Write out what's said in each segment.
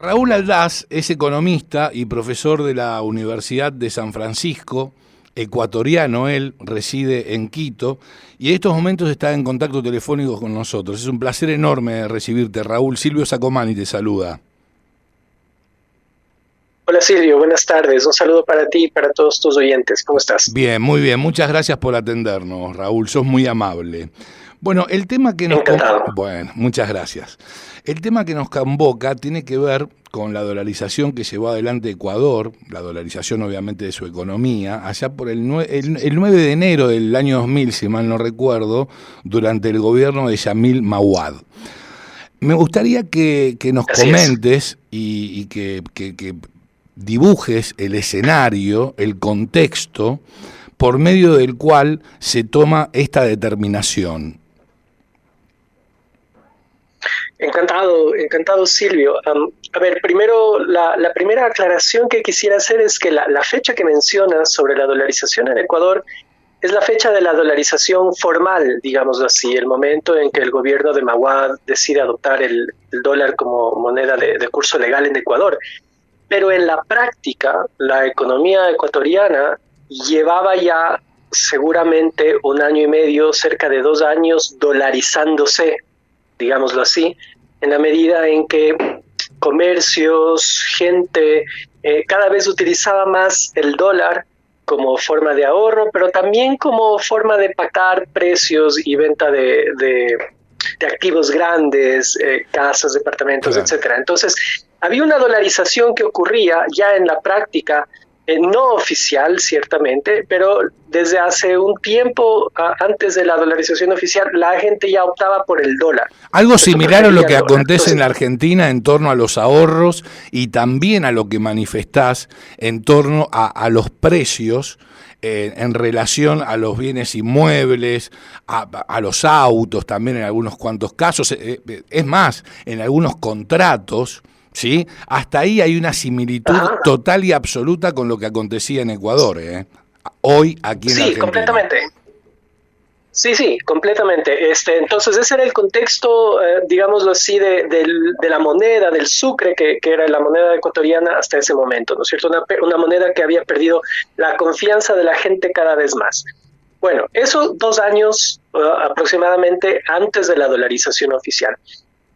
Raúl Aldaz es economista y profesor de la Universidad de San Francisco, ecuatoriano él, reside en Quito y en estos momentos está en contacto telefónico con nosotros. Es un placer enorme recibirte, Raúl. Silvio Sacomani te saluda. Hola Silvio, buenas tardes. Un saludo para ti y para todos tus oyentes. ¿Cómo estás? Bien, muy bien. Muchas gracias por atendernos, Raúl. Sos muy amable. Bueno, el tema que nos... Encantado. Bueno, muchas gracias. El tema que nos convoca tiene que ver con la dolarización que llevó adelante Ecuador, la dolarización obviamente de su economía, allá por el 9 de enero del año 2000, si mal no recuerdo, durante el gobierno de Yamil Mahuad. Me gustaría que nos comentes y que dibujes el escenario, el contexto, por medio del cual se toma esta determinación. Encantado Silvio. A ver, primero, la primera aclaración que quisiera hacer es que la fecha que mencionas sobre la dolarización en Ecuador es la fecha de la dolarización formal, digámoslo así, el momento en que el gobierno de Mahuad decide adoptar el dólar como moneda de curso legal en Ecuador. Pero en la práctica, la economía ecuatoriana llevaba ya seguramente 1 año y medio, cerca de 2 años, dolarizándose, digámoslo así, en la medida en que comercios, gente, cada vez utilizaba más el dólar como forma de ahorro, pero también como forma de pactar precios y venta de activos grandes, casas, departamentos, claro, etcétera. Entonces, había una dolarización que ocurría ya en la práctica, no oficial, ciertamente, pero desde hace un tiempo, antes de la dolarización oficial, la gente ya optaba por el dólar. Algo similar a lo que acontece en la Argentina en torno a los ahorros y también a lo que manifestás en torno a los precios en relación a los bienes inmuebles, a los autos también en algunos cuantos casos. Es más, en algunos contratos, ¿sí? Hasta ahí hay una similitud total y absoluta con lo que acontecía en Ecuador, hoy aquí en Argentina. Sí, completamente. Sí, completamente. Entonces ese era el contexto, digámoslo así, de la moneda, del sucre, que era la moneda ecuatoriana hasta ese momento, ¿no es cierto? Una moneda que había perdido la confianza de la gente cada vez más. Bueno, eso 2 años aproximadamente antes de la dolarización oficial.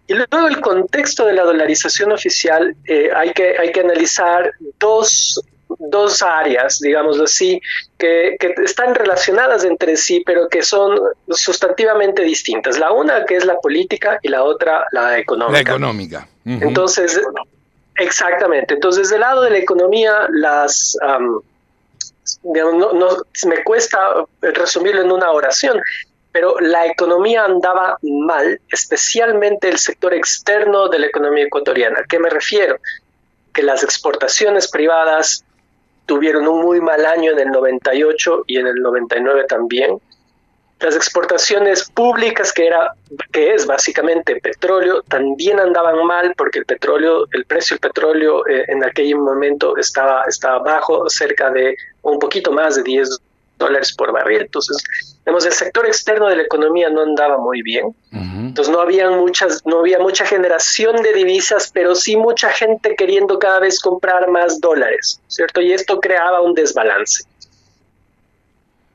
Y luego el contexto de la dolarización oficial, hay que analizar dos áreas, digámoslo así, que están relacionadas entre sí, pero que son sustantivamente distintas. La una que es la política y la otra la económica. La económica. Entonces, exactamente. Entonces, del lado de la economía, digamos, me cuesta resumirlo en una oración, pero la economía andaba mal, especialmente el sector externo de la economía ecuatoriana. ¿A qué me refiero? Que las exportaciones privadas tuvieron un muy mal año en el 98 y en el 99 también. Las exportaciones públicas, que es básicamente petróleo, también andaban mal porque el precio del petróleo en aquel momento estaba bajo, cerca de un poquito más de $10 por barril. Entonces, el sector externo de la economía no andaba muy bien. Entonces no había mucha generación de divisas, pero sí mucha gente queriendo cada vez comprar más dólares, ¿cierto? Y esto creaba un desbalance.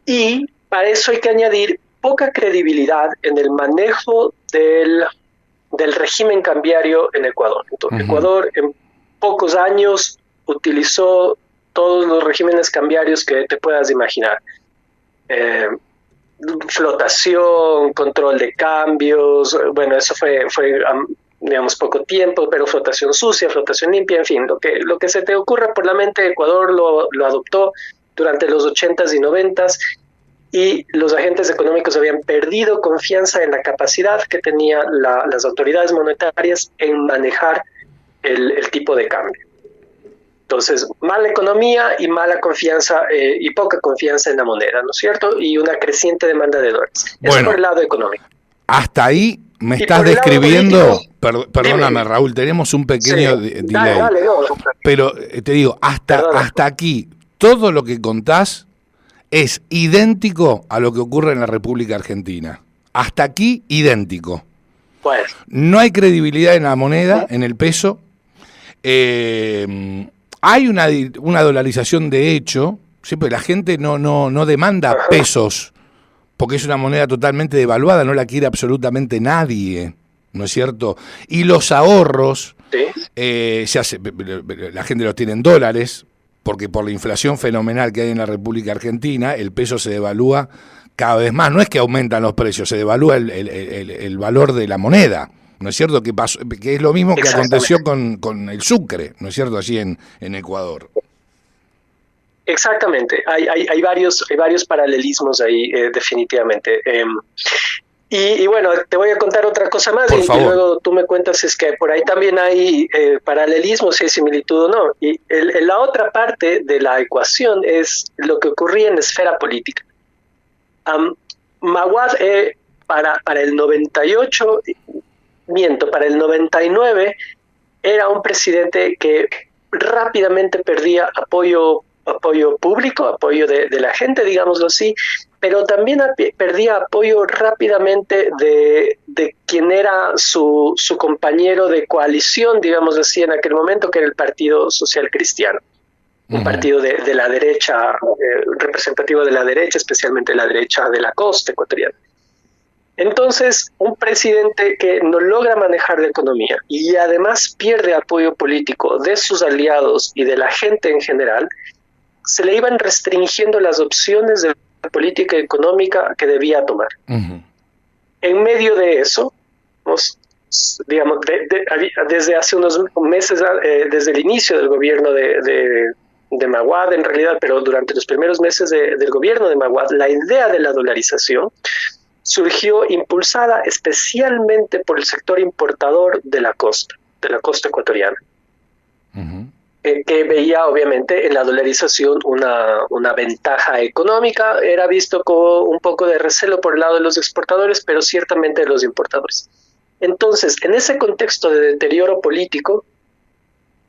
Y para eso hay que añadir poca credibilidad en el manejo del régimen cambiario en Ecuador. Entonces, Ecuador en pocos años utilizó todos los regímenes cambiarios que te puedas imaginar. Flotación, control de cambios, bueno, eso fue digamos poco tiempo, pero flotación sucia, flotación limpia, en fin, lo que se te ocurra por la mente. Ecuador lo adoptó durante los 80s y 90s, y los agentes económicos habían perdido confianza en la capacidad que tenían las autoridades monetarias en manejar el tipo de cambio. Entonces, mala economía y mala confianza y poca confianza en la moneda, ¿no es cierto? Y una creciente demanda de dólares. Eso por el lado económico. Hasta ahí me estás describiendo, perdóname Raúl, tenemos un pequeño delay. Dale, pero te digo, hasta aquí, todo lo que contás es idéntico a lo que ocurre en la República Argentina. Hasta aquí, idéntico. Bueno. No hay credibilidad en la moneda, en el peso. Hay una dolarización de hecho, ¿sí? Porque la gente no demanda pesos, porque es una moneda totalmente devaluada, no la quiere absolutamente nadie, ¿no es cierto? Y los ahorros, ¿sí? La gente los tiene en dólares, porque por la inflación fenomenal que hay en la República Argentina, el peso se devalúa cada vez más. No es que aumentan los precios, se devalúa el valor de la moneda. ¿No es cierto? Que es lo mismo que aconteció con el sucre, ¿no es cierto? Allí en Ecuador. Exactamente, hay varios paralelismos ahí, definitivamente. Y bueno, te voy a contar otra cosa más y luego tú me cuentas si es que por ahí también hay paralelismos, si hay similitud o no. Y la otra parte de la ecuación es lo que ocurría en la esfera política. Maguad para el 98, para el 99, era un presidente que rápidamente perdía apoyo público, apoyo de la gente, digámoslo así, pero también perdía apoyo rápidamente de quien era su compañero de coalición, digamos así, en aquel momento, que era el Partido Social Cristiano, un partido de la derecha, representativo de la derecha, especialmente la derecha de la costa ecuatoriana. Entonces, un presidente que no logra manejar la economía y además pierde apoyo político de sus aliados y de la gente en general, se le iban restringiendo las opciones de política económica que debía tomar. En medio de eso, digamos, desde hace unos meses, desde el inicio del gobierno de Maguad, en realidad, pero durante los primeros meses del gobierno de Maguad, la idea de la dolarización surgió impulsada especialmente por el sector importador de la costa ecuatoriana. Que veía obviamente en la dolarización una ventaja económica. Era visto con un poco de recelo por el lado de los exportadores, pero ciertamente de los importadores. Entonces, en ese contexto de deterioro político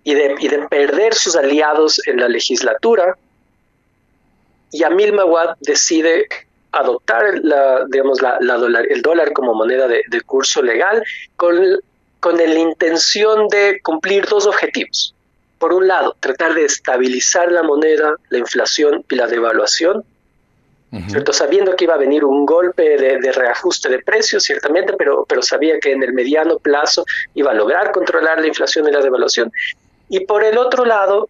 y de perder sus aliados en la legislatura, Yamil Maguad decide adoptar el dólar como moneda de curso legal con la intención de cumplir dos objetivos. Por un lado, tratar de estabilizar la moneda, la inflación y la devaluación, ¿cierto? Sabiendo que iba a venir un golpe de reajuste de precios, ciertamente, pero sabía que en el mediano plazo iba a lograr controlar la inflación y la devaluación. Y por el otro lado,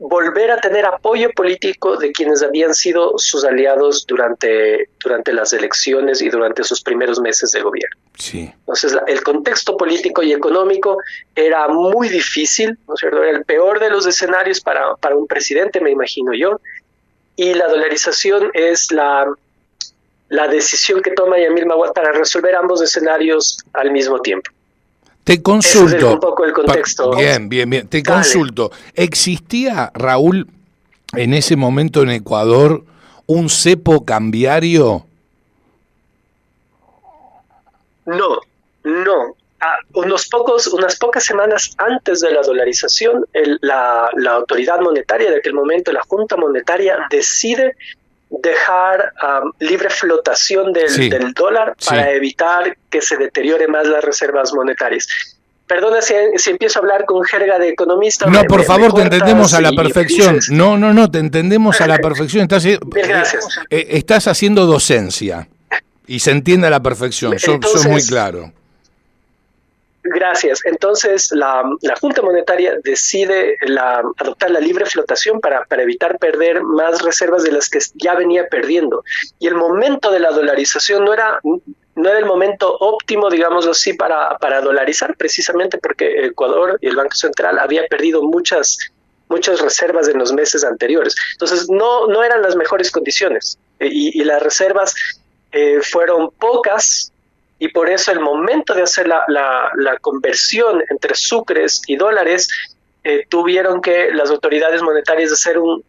volver a tener apoyo político de quienes habían sido sus aliados durante las elecciones y durante sus primeros meses de gobierno. Sí. Entonces, el contexto político y económico era muy difícil, ¿no es cierto? Era el peor de los escenarios para un presidente, me imagino yo, y la dolarización es la decisión que toma Yamil Maguad para resolver ambos escenarios al mismo tiempo. Te consulto. Ese es un poco el contexto. Bien. Te consulto. ¿Existía, Raúl, en ese momento en Ecuador, un cepo cambiario? No. Unas pocas semanas antes de la dolarización, la autoridad monetaria de aquel momento, la Junta Monetaria, decide dejar libre flotación del dólar para evitar que se deteriore más las reservas monetarias. Perdona si empiezo a hablar con jerga de economista. No, por favor, te entendemos a la perfección. No, te entendemos a la perfección. Estás haciendo docencia y se entiende a la perfección. Sos muy claro. Gracias. Entonces, la Junta Monetaria decide adoptar la libre flotación para evitar perder más reservas de las que ya venía perdiendo. Y el momento de la dolarización no era el momento óptimo, digámoslo así, para dolarizar, precisamente porque Ecuador y el Banco Central había perdido muchas reservas en los meses anteriores. Entonces, no eran las mejores condiciones. Y las reservas fueron pocas. Y por eso el momento de hacer la conversión entre sucres y dólares, tuvieron que las autoridades monetarias hacer un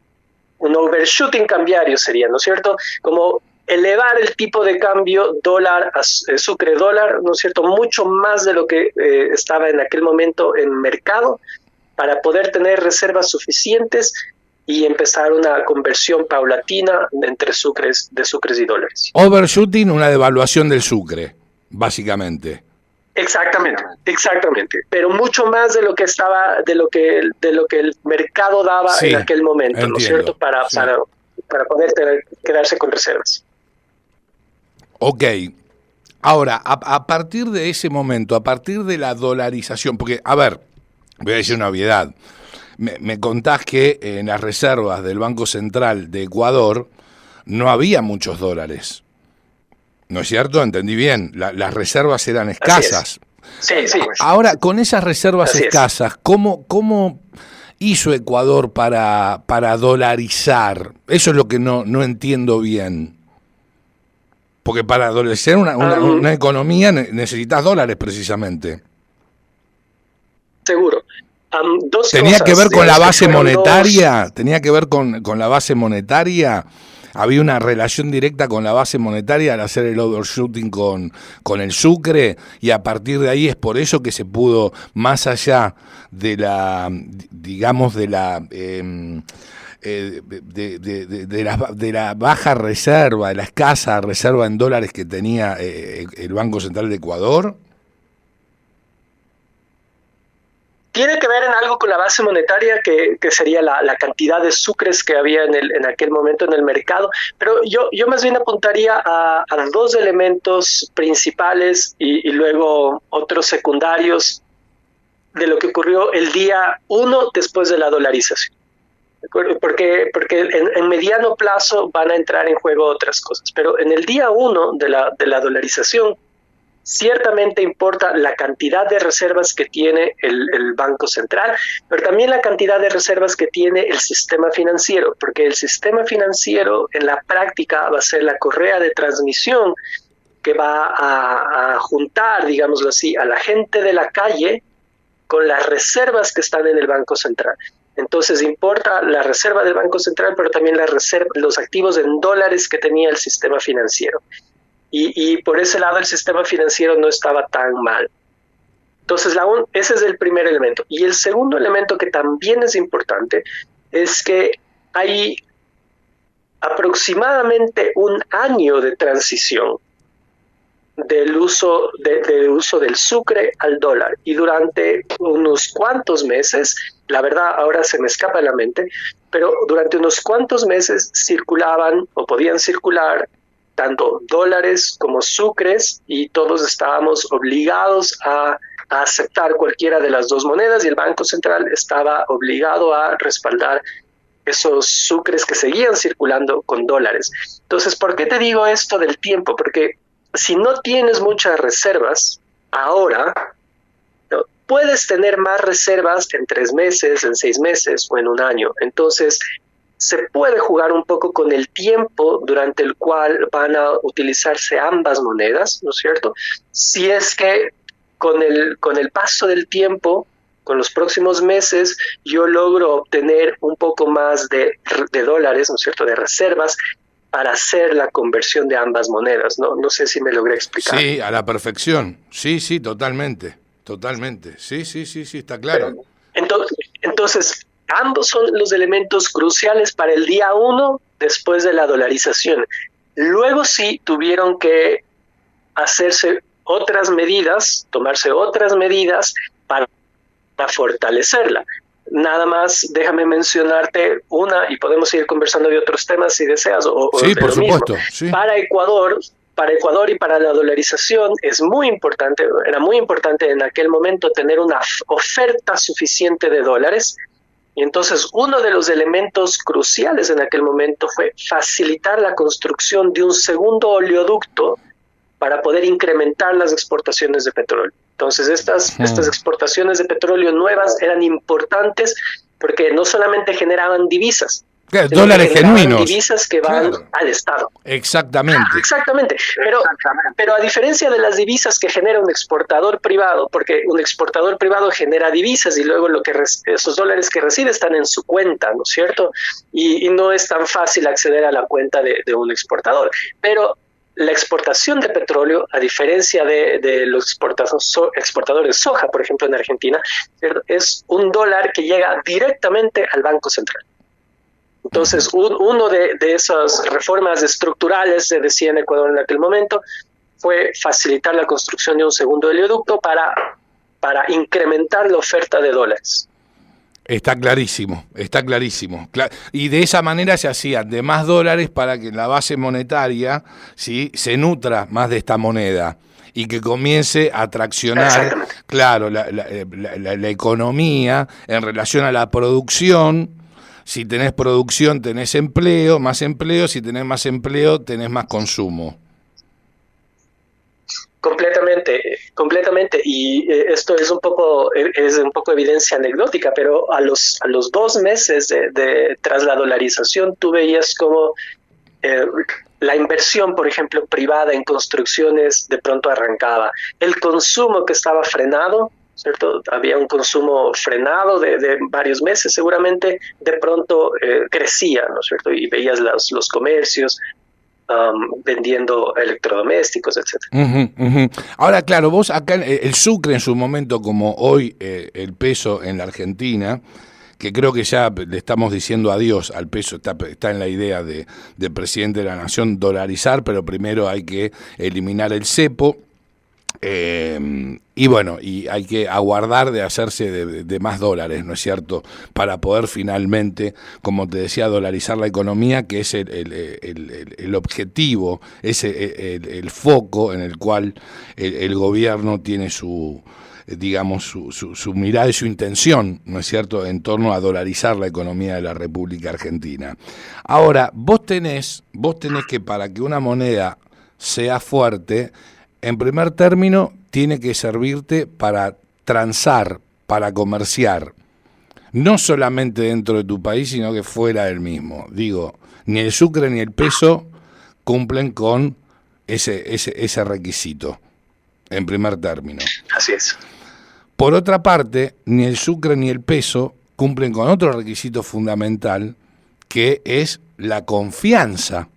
overshooting cambiario, sería, ¿no es cierto? Como elevar el tipo de cambio dólar a sucre dólar, ¿no es cierto? Mucho más de lo que estaba en aquel momento en mercado, para poder tener reservas suficientes y empezar una conversión paulatina entre sucres y dólares. Overshooting, una devaluación del sucre, básicamente. Exactamente, pero mucho más de lo que estaba, de lo que el mercado daba en aquel momento, entiendo, ¿no es cierto? Para poder quedarse con reservas. Ok. Ahora, a partir de ese momento, a partir de la dolarización, porque, a ver, voy a decir una obviedad. Me contás que en las reservas del Banco Central de Ecuador no había muchos dólares. ¿No es cierto? Entendí bien. Las reservas eran escasas. Sí. Ahora, con esas reservas escasas, ¿cómo hizo Ecuador para dolarizar? Eso es lo que no entiendo bien. Porque para dolarizar una economía necesitas dólares precisamente. Seguro. ¿Tenía que ver con la base monetaria? ¿Tenía que ver con la base monetaria? ¿Había una relación directa con la base monetaria al hacer el overshooting con el Sucre? Y a partir de ahí es por eso que se pudo, más allá de la, digamos, de la... de la baja reserva, de la escasa reserva en dólares que tenía el Banco Central de Ecuador? Tiene que ver en algo con la base monetaria, que sería la cantidad de sucres que había en aquel momento en el mercado, pero yo más bien apuntaría a dos elementos principales y luego otros secundarios de lo que ocurrió el día 1 después de la dolarización. Porque en mediano plazo van a entrar en juego otras cosas, pero en el día 1 de la dolarización ciertamente importa la cantidad de reservas que tiene el Banco Central, pero también la cantidad de reservas que tiene el sistema financiero, porque el sistema financiero en la práctica va a ser la correa de transmisión que va a juntar, digámoslo así, a la gente de la calle con las reservas que están en el Banco Central. Entonces importa la reserva del Banco Central, pero también los activos en dólares que tenía el sistema financiero. Y por ese lado el sistema financiero no estaba tan mal. Entonces ese es el primer elemento. Y el segundo elemento, que también es importante, es que hay aproximadamente un año de transición del uso del sucre al dólar, y durante unos cuantos meses, la verdad ahora se me escapa de la mente, pero durante unos cuantos meses circulaban o podían circular tanto dólares como sucres, y todos estábamos obligados a aceptar cualquiera de las dos monedas, y el Banco Central estaba obligado a respaldar esos sucres que seguían circulando con dólares. Entonces, ¿por qué te digo esto del tiempo? Porque si no tienes muchas reservas ahora, ¿no?, puedes tener más reservas en 3 meses, en 6 meses o en un año. Entonces, se puede jugar un poco con el tiempo durante el cual van a utilizarse ambas monedas, ¿no es cierto? Si es que con el paso del tiempo, con los próximos meses, yo logro obtener un poco más de dólares, ¿no es cierto?, de reservas, para hacer la conversión de ambas monedas. No sé si me logré explicar. Sí, a la perfección. Sí, totalmente. Sí, está claro. Entonces, ambos son los elementos cruciales para el día 1 después de la dolarización. Luego sí tuvieron que hacerse otras medidas, tomarse otras medidas para fortalecerla. Nada más déjame mencionarte una, y podemos seguir conversando de otros temas si deseas. Sí, por supuesto. Sí. Para Ecuador y para la dolarización era muy importante en aquel momento tener una oferta suficiente de dólares. Y entonces uno de los elementos cruciales en aquel momento fue facilitar la construcción de un segundo oleoducto para poder incrementar las exportaciones de petróleo. Entonces estas exportaciones de petróleo nuevas eran importantes porque no solamente generaban divisas, dólares genuinos, divisas que van al Estado. Exactamente. Exactamente. Pero a diferencia de las divisas que genera un exportador privado, porque un exportador privado genera divisas y luego esos dólares que recibe están en su cuenta, ¿no es cierto? Y no es tan fácil acceder a la cuenta de un exportador. Pero la exportación de petróleo, a diferencia de los exportadores de soja, por ejemplo en Argentina, es un dólar que llega directamente al Banco Central. Entonces, uno de esas reformas estructurales, se decía en Ecuador en aquel momento, fue facilitar la construcción de un segundo oleoducto para incrementar la oferta de dólares. Está clarísimo, está clarísimo. Y de esa manera se hacían de más dólares para que la base monetaria, ¿sí?, se nutra más de esta moneda y que comience a traccionar, claro, la economía en relación a la producción. Si tenés producción, tenés empleo, si tenés más empleo, tenés más consumo. Completamente. Y esto es un poco evidencia anecdótica, pero a los 2 meses tras la dolarización, tú veías como la inversión, por ejemplo, privada en construcciones de pronto arrancaba. El consumo que estaba frenado, ¿cierto? Había un consumo frenado de varios meses, seguramente, de pronto crecía, ¿no es cierto? Y veías los comercios vendiendo electrodomésticos, etc. Ahora, claro, vos acá, el Sucre en su momento, como hoy el peso en la Argentina, que creo que ya le estamos diciendo adiós al peso, está en la idea del presidente de la Nación dolarizar, pero primero hay que eliminar el cepo. Y bueno, y hay que aguardar de hacerse de más dólares, ¿no es cierto?, para poder finalmente, como te decía, dolarizar la economía, que es el objetivo, es el foco en el cual el gobierno tiene su mirada y su intención, ¿no es cierto?, en torno a dolarizar la economía de la República Argentina. Ahora, vos tenés que, para que una moneda sea fuerte, en primer término, tiene que servirte para transar, para comerciar, no solamente dentro de tu país, sino que fuera del mismo. Digo, ni el Sucre ni el peso cumplen con ese requisito, en primer término. Así es. Por otra parte, ni el Sucre ni el peso cumplen con otro requisito fundamental, que es la confianza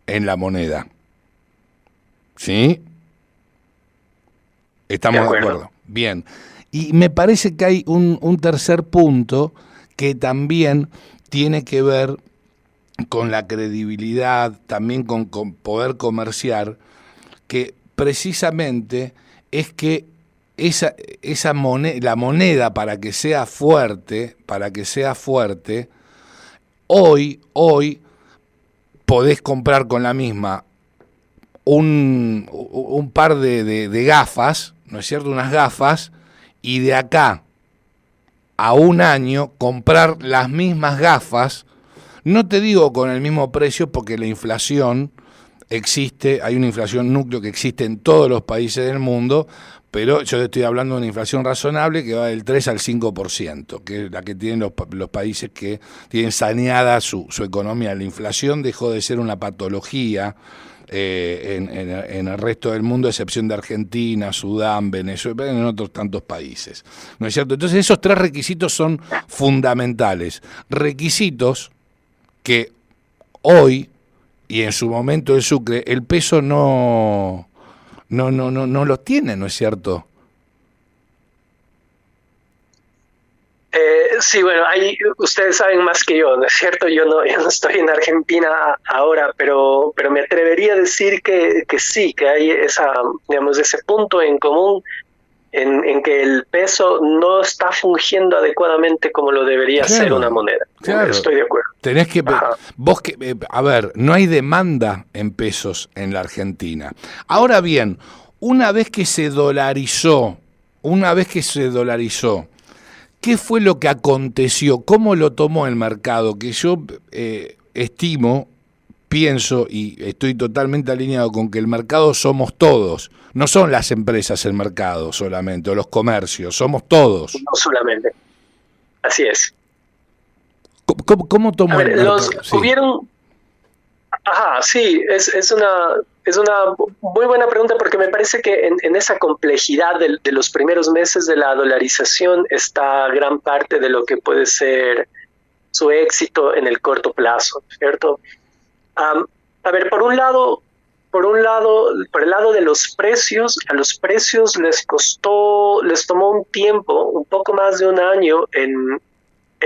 en la moneda. ¿Sí? ¿Estamos de acuerdo? Bien. Y me parece que hay un tercer punto que también tiene que ver con la credibilidad, también con poder comerciar, que precisamente es que la moneda, para que sea fuerte, hoy podés comprar con la misma un par de gafas, ¿no es cierto?, unas gafas, y de acá a un año comprar las mismas gafas, no te digo con el mismo precio, porque la inflación existe, hay una inflación núcleo que existe en todos los países del mundo, pero yo estoy hablando de una inflación razonable que va del 3 al 5%, que es la que tienen los países que tienen saneada su economía. La inflación dejó de ser una patología en el resto del mundo, a excepción de Argentina, Sudán, Venezuela, en otros tantos países, ¿no es cierto? Entonces esos 3 requisitos son fundamentales, requisitos que hoy y en su momento el Sucre, el peso no los tiene, ¿no es cierto? Sí, bueno, ahí ustedes saben más que yo, ¿no es cierto? Yo no estoy en Argentina ahora, pero me atrevería a decir que sí, que hay ese punto en común en que el peso no está fungiendo adecuadamente como lo debería ser una moneda. Claro. Estoy de acuerdo. Tenés que a ver, no hay demanda en pesos en la Argentina. Ahora bien, una vez que se dolarizó, ¿qué fue lo que aconteció? ¿Cómo lo tomó el mercado? Que yo pienso y estoy totalmente alineado con que el mercado somos todos. No son las empresas el mercado solamente, o los comercios, somos todos. No solamente. Así es. ¿Cómo tomó el mercado? Sí. Es una muy buena pregunta, porque me parece que en esa complejidad de los primeros meses de la dolarización está gran parte de lo que puede ser su éxito en el corto plazo, ¿cierto? Por el lado de los precios, a los precios les tomó un tiempo, un poco más de un año en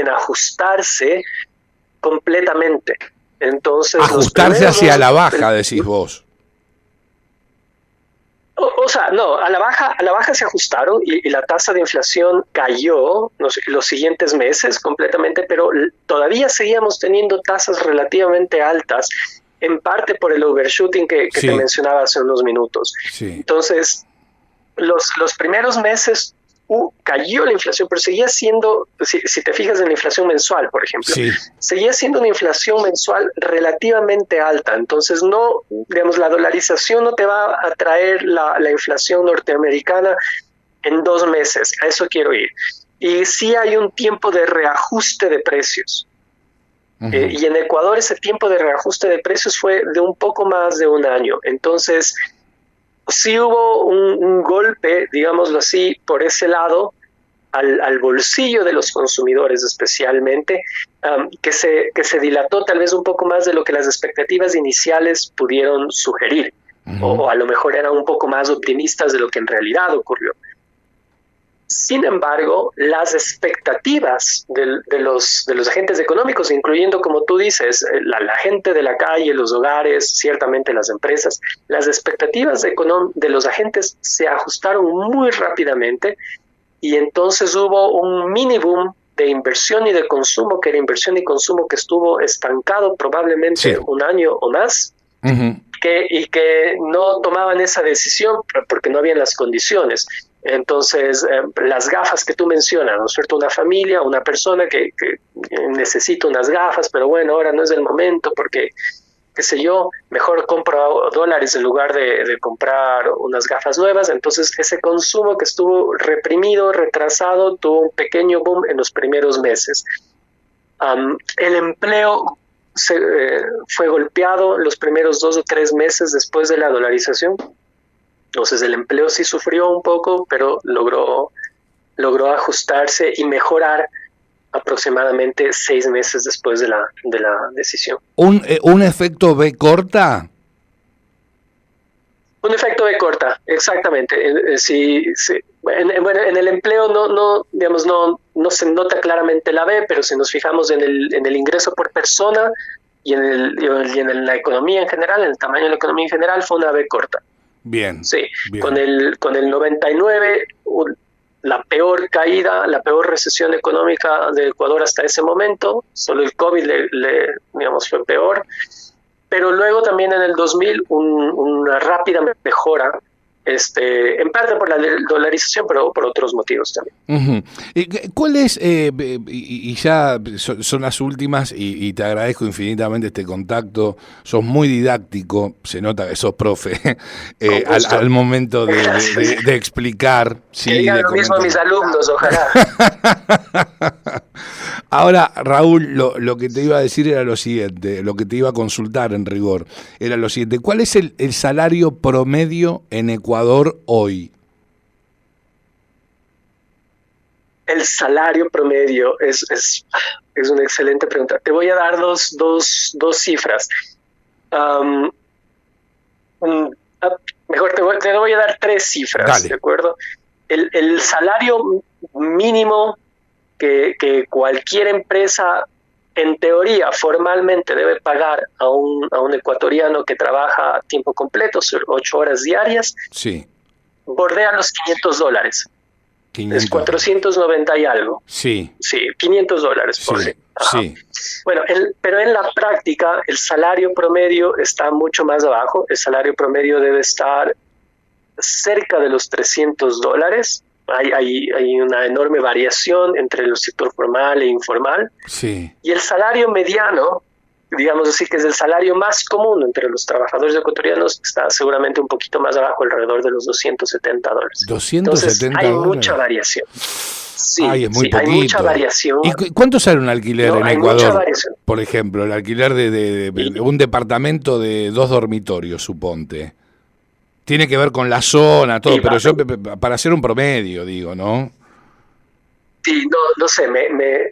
ajustarse completamente. Entonces, ajustarse hacia la baja, decís vos. O sea, no, a la baja se ajustaron y la tasa de inflación cayó los siguientes meses completamente, pero todavía seguíamos teniendo tasas relativamente altas, en parte por el overshooting que te Sí, mencionaba hace unos minutos. sí, Entonces, los primeros meses cayó la inflación, pero seguía siendo, si te fijas en la inflación mensual, por ejemplo, sí. seguía siendo una inflación mensual relativamente alta. Entonces, no, digamos, la dolarización no te va a traer la inflación norteamericana en 2 meses. A eso quiero ir. Y sí hay un tiempo de reajuste de precios. Ujú. Y en Ecuador ese tiempo de reajuste de precios fue de un poco más de un año. Entonces, sí hubo un golpe, digámoslo así, por ese lado, al bolsillo de los consumidores especialmente, que se dilató tal vez un poco más de lo que las expectativas iniciales pudieron sugerir, Ujú. o a lo mejor eran un poco más optimistas de lo que en realidad ocurrió. Sin embargo, las expectativas de los agentes económicos, incluyendo, como tú dices, la gente de la calle, los hogares, ciertamente las empresas, las expectativas de los agentes se ajustaron muy rápidamente y entonces hubo un mini boom de inversión y de consumo, que era inversión y consumo que estuvo estancado probablemente Sí. un año o más, Ujú. y que no tomaban esa decisión porque no habían las condiciones. Entonces, las gafas que tú mencionas, ¿no es cierto? Una familia, una persona que necesita unas gafas, pero bueno, ahora no es el momento porque, qué sé yo, mejor compro dólares en lugar de comprar unas gafas nuevas. Entonces, ese consumo que estuvo reprimido, retrasado, tuvo un pequeño boom en los primeros meses. El empleo fue golpeado los primeros 2 o 3 meses después de la dolarización. Entonces el empleo sí sufrió un poco, pero logró ajustarse y mejorar aproximadamente 6 meses después de la decisión. Un efecto B corta. Un efecto de corta, exactamente. Bueno, en el empleo digamos, no se nota claramente la B, pero si nos fijamos en el ingreso por persona y en la economía en general, en el tamaño de la economía en general, fue una B corta. Bien, Sí, con bien. el 99, la peor caída, la peor recesión económica de Ecuador hasta ese momento, solo el COVID digamos, fue peor, pero luego también en el 2000 una rápida mejora, en parte por la dolarización, pero por otros motivos también. Ujú. ¿Cuál es, y ya son las últimas, y te agradezco infinitamente este contacto, sos muy didáctico, se nota que sos profe, Con al gusto. momento Gracias. de explicar, Que sí, digan de lo mismo a comentar. mis alumnos, ojalá. Ahora, Raúl, lo que te iba a decir era lo siguiente, lo que te iba a consultar en rigor, era lo siguiente, ¿cuál es el salario promedio en Ecuador hoy? El salario promedio es una excelente pregunta. Te voy a dar dos cifras. Um, um, Mejor te voy a dar tres cifras, ¿de Dale. acuerdo? El salario mínimo que cualquier empresa, en teoría, formalmente debe pagar a un ecuatoriano que trabaja a tiempo completo, 8 horas diarias, Sí, bordea los $500. Es 500 dólares. 490 y algo. Sí, Sí, $500 por sí. sí, Ajá. sí. Bueno, pero en la práctica el salario promedio está mucho más abajo. El salario promedio debe estar cerca de los $300. Hay una enorme variación entre el sector formal e informal. Sí. Y el salario mediano, digamos así, que es el salario más común entre los trabajadores ecuatorianos, está seguramente un poquito más abajo, alrededor de los $270. ¿Doscientos Entonces, setenta hay mucha dólares? variación. Ay, Sí, es muy sí, hay mucha poquito. variación, ¿Y cuánto sale un alquiler ¿no? en Hay mucha Ecuador? variación. Por ejemplo, el alquiler de Y, un departamento de 2 dormitorios, suponte. Tiene que ver con la zona, todo, y pero va, yo para hacer un promedio, digo, ¿no? sí, no sé,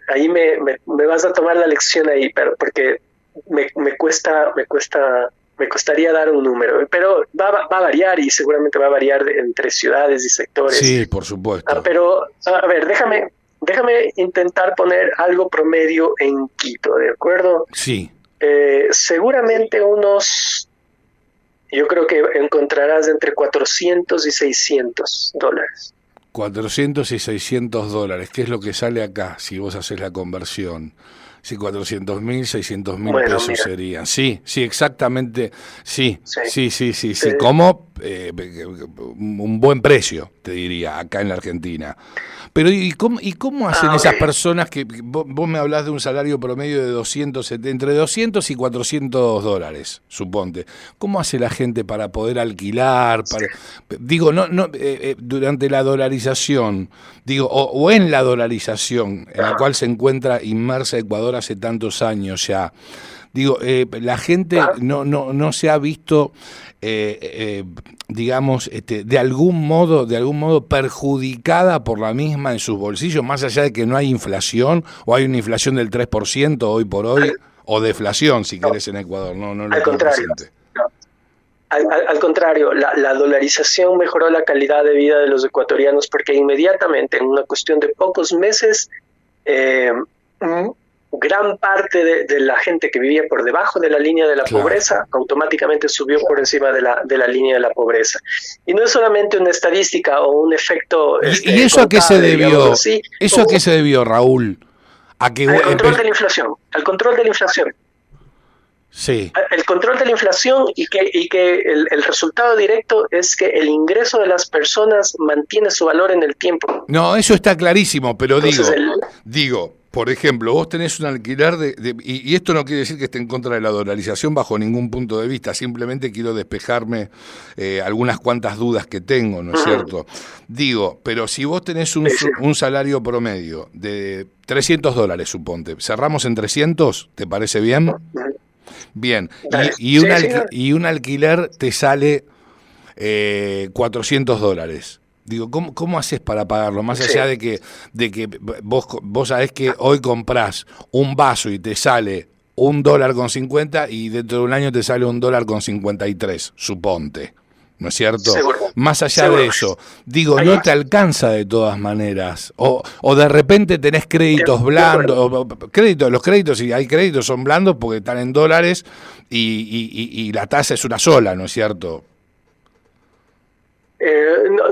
ahí me vas a tomar la lección ahí, pero porque me costaría dar un número, pero va a variar y seguramente va a variar entre ciudades y sectores. Sí, por supuesto. Pero, a ver, déjame intentar poner algo promedio en Quito, ¿de acuerdo? Sí. Seguramente unos Yo creo que encontrarás entre 400 y 600 dólares. 400 y 600 dólares, ¿qué es lo que sale acá si vos haces la conversión? Si 400.000, 600.000 Bueno, pesos mira, serían. Sí, sí, exactamente. Sí, sí, sí. Como un buen precio, te diría, acá en la Argentina. Pero ¿y cómo hacen esas ok. personas que vos me hablás de un salario promedio de 270, entre 200 y 400 dólares, suponte? ¿Cómo hace la gente para poder alquilar? Digo, durante la dolarización, digo, o en la dolarización en la Ajá, cual se encuentra inmersa Ecuador hace tantos años ya. Digo, la gente ajá. no se ha visto, digamos, de algún modo perjudicada por la misma en sus bolsillos, más allá de que no hay inflación, o hay una inflación del 3% hoy por hoy, Al, o deflación, si no, querés, en Ecuador, no lo al tengo contrario. presente. No. Al contrario, la dolarización mejoró la calidad de vida de los ecuatorianos porque inmediatamente, en una cuestión de pocos meses, eh, gran parte de la gente que vivía por debajo de la línea de la Claro. pobreza automáticamente subió por encima de la línea de la pobreza. Y no es solamente una estadística o un efecto ¿Y eso a qué se contable, digamos debió? así, ¿Eso a qué o se debió, Raúl? A que al control de la inflación, al control de la inflación. sí. El control de la inflación y que el resultado directo es que el ingreso de las personas mantiene su valor en el tiempo. No, eso está clarísimo, pero Entonces, digo, por ejemplo, vos tenés un alquiler y esto no quiere decir que esté en contra de la dolarización bajo ningún punto de vista, simplemente quiero despejarme algunas cuantas dudas que tengo, ¿no es cierto? Digo, pero si vos tenés sí, sí, un salario promedio de 300 dólares, suponte, ¿cerramos en 300? ¿Te parece bien? Bien, dale. Sí, sí, dale. y un alquiler te sale 400 dólares. Digo, ¿cómo haces para pagarlo? Más Sí. allá de que vos sabés que hoy comprás un vaso y te sale $1.50 y dentro de un año te sale $1.53, suponte. ¿No es cierto? Seguro, Más allá seguro. de eso, digo, Ahí, no te alcanza de todas maneras. O de repente tenés créditos de acuerdo. blandos, los créditos, si hay créditos, son blandos porque están en dólares y la tasa es una sola, ¿no es cierto?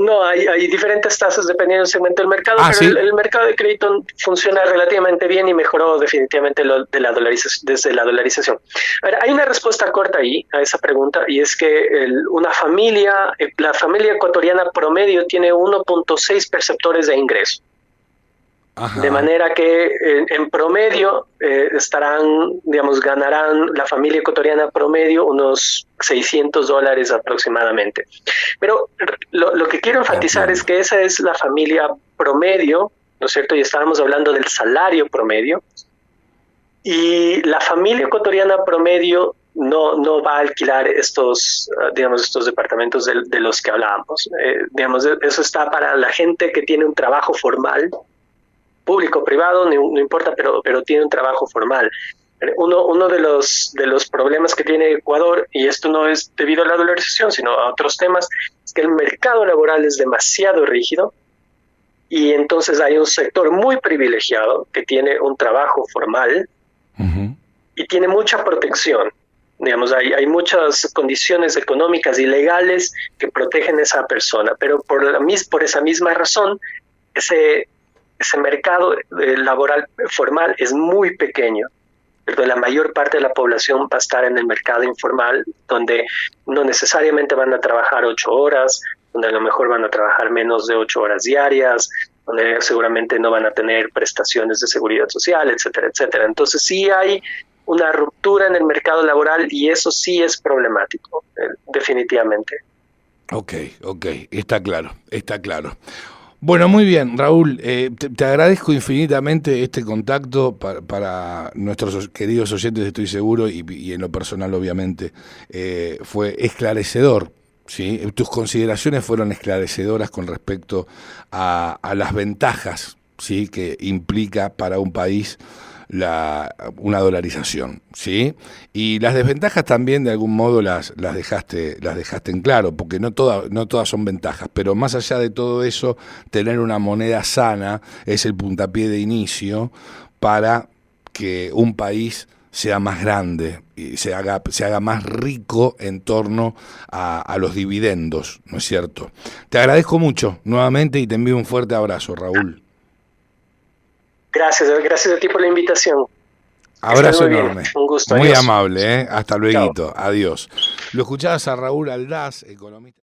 No, hay diferentes tasas dependiendo del segmento del mercado, Ah, pero sí. el mercado de crédito funciona relativamente bien y mejoró definitivamente lo de la dolarización, desde la dolarización. A ver, hay una respuesta corta ahí a esa pregunta y es que una familia, la familia ecuatoriana promedio tiene 1.6 perceptores de ingreso. De Ajá. manera que en promedio estarán, digamos, ganarán la familia ecuatoriana promedio unos 600 dólares aproximadamente. Pero lo que quiero enfatizar es Entiendo. que esa es la familia promedio, ¿no es cierto? Y estábamos hablando del salario promedio. Y la familia ecuatoriana promedio no va a alquilar estos, digamos, estos departamentos de los que hablábamos. Digamos, eso está para la gente que tiene un trabajo formal, público, privado, no importa, pero tiene un trabajo formal. Uno de los problemas que tiene Ecuador, y esto no es debido a la dolarización, sino a otros temas, es que el mercado laboral es demasiado rígido y entonces hay un sector muy privilegiado que tiene un trabajo formal Ujú. y tiene mucha protección. Digamos, hay muchas condiciones económicas y legales que protegen a esa persona, pero por esa misma razón, ese mercado laboral formal es muy pequeño. Pero la mayor parte de la población va a estar en el mercado informal, donde no necesariamente van a trabajar 8 horas, donde a lo mejor van a trabajar menos de 8 horas diarias, donde seguramente no van a tener prestaciones de seguridad social, etcétera, etcétera. Entonces sí hay una ruptura en el mercado laboral y eso sí es problemático, definitivamente. Ok, está claro, está claro. Bueno, muy bien, Raúl, te agradezco infinitamente este contacto para nuestros queridos oyentes, estoy seguro, y en lo personal, obviamente, fue esclarecedor. ¿Sí? Tus consideraciones fueron esclarecedoras con respecto a las ventajas, ¿sí?, que implica para un país una dolarización, ¿sí? Y las desventajas también de algún modo las dejaste en claro, porque no todas son ventajas, pero más allá de todo eso, tener una moneda sana es el puntapié de inicio para que un país sea más grande y se haga más rico en torno a los dividendos, ¿no es cierto? Te agradezco mucho nuevamente y te envío un fuerte abrazo, Raúl. Gracias a ti por la invitación. Abrazo enorme. Un gusto. Muy Adiós. amable, ¿eh? Hasta luego. Chao. Adiós. Lo escuchabas a Raúl Aldaz, economista.